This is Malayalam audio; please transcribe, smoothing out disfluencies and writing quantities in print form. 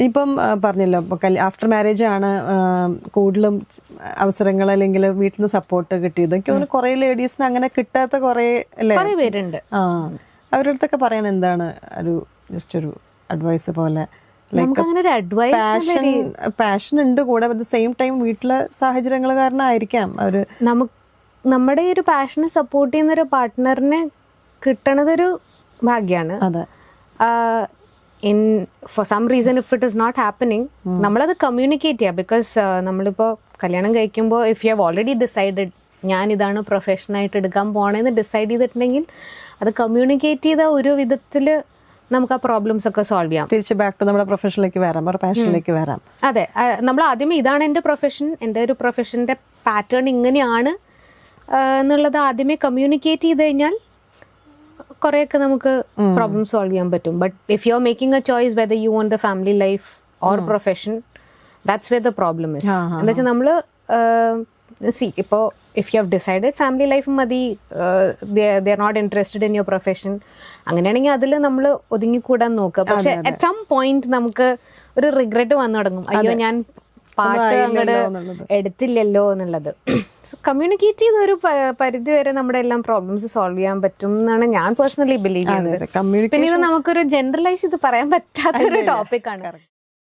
ഇപ്പം പറഞ്ഞല്ലോ ആഫ്റ്റർ മാരേജ് ആണ് കൂടുതലും അവസരങ്ങൾ അല്ലെങ്കിൽ വീട്ടിൽ നിന്ന് സപ്പോർട്ട് കിട്ടിയത്. എനിക്ക് തോന്നുന്നു കുറെ ലേഡീസിന് അങ്ങനെ കിട്ടാത്ത കുറെ അല്ലേ പേരുണ്ട്. അവരുടെ അടുത്തൊക്കെ പറയാൻ എന്താണ് ഒരു ജസ്റ്റ് ഒരു അഡ്വൈസ് പോലെ? പാഷൻ ഉണ്ട് കൂടെ, അറ്റ് ദ സെയിം ടൈം വീട്ടിലെ സാഹചര്യങ്ങൾ കാരണമായിരിക്കാം അവര് നമ്മുടെ ഒരു പാഷനെ സപ്പോർട്ട് ചെയ്യുന്ന ഒരു പാർട്ട്ണറിനെ കിട്ടണതൊരു ഭാഗ്യാണ്. അതെ. For some reason if it is not happening, നമ്മളത് കമ്മ്യൂണിക്കേറ്റ് ചെയ്യുക. ബിക്കോസ് നമ്മളിപ്പോൾ കല്യാണം കഴിക്കുമ്പോൾ if you have already decided ഞാൻ ഇതാണ് പ്രൊഫഷനായിട്ട് എടുക്കാൻ പോകണമെന്ന് ഡിസൈഡ് ചെയ്തിട്ടുണ്ടെങ്കിൽ അത് കമ്മ്യൂണിക്കേറ്റ് ചെയ്ത ഒരു വിധത്തിൽ നമുക്ക് ആ പ്രോബ്ലംസ് ഒക്കെ സോൾവ് ചെയ്യാം. തിരിച്ച് ബാക്ക് ടു നമ്മുടെ പ്രൊഫഷനിലേക്ക് വരാം, പാഷനിലേക്ക് വരാം. അതെ, നമ്മൾ ആദ്യമേ ഇതാണ് എൻ്റെ പ്രൊഫഷൻ, എൻ്റെ ഒരു പ്രൊഫഷൻ്റെ പാറ്റേൺ ഇങ്ങനെയാണ് എന്നുള്ളത് ആദ്യമേ കമ്മ്യൂണിക്കേറ്റ് ചെയ്ത് കഴിഞ്ഞാൽ കുറെയൊക്കെ നമുക്ക് പ്രോബ്ലം സോൾവ് ചെയ്യാൻ പറ്റും. But if you are making a choice whether you want the family life or profession, that's where the problem is. എന്താ വെച്ചാൽ നമ്മൾ ഇപ്പോൾ if you have decided family life മതി, they are not interested in your profession, അങ്ങനെയാണെങ്കിൽ അതിൽ നമ്മൾ ഒതുങ്ങിക്കൂടാൻ നോക്കുക. പക്ഷെ അറ്റ് സം പോയിന്റ് നമുക്ക് ഒരു റിഗ്രറ്റ് വന്നു തുടങ്ങും, അയ്യോ ഞാൻ പാട്ട് അങ്ങോട്ട് എടുത്തില്ലല്ലോ എന്നുള്ളത്. സോ കമ്മ്യൂണിക്കേറ്റ് ചെയ്ത ഒരു പരിധി വരെ നമ്മുടെ എല്ലാം പ്രോബ്ലംസ് സോൾവ് ചെയ്യാൻ പറ്റും എന്നാണ് ഞാൻ പേഴ്സണലി ബിലീവ് ചെയ്യുന്നത്. പിന്നെ ഇത് നമുക്കൊരു ജനറലൈസ് ചെയ്ത് പറയാൻ പറ്റാത്തൊരു ടോപ്പിക്കാണ്.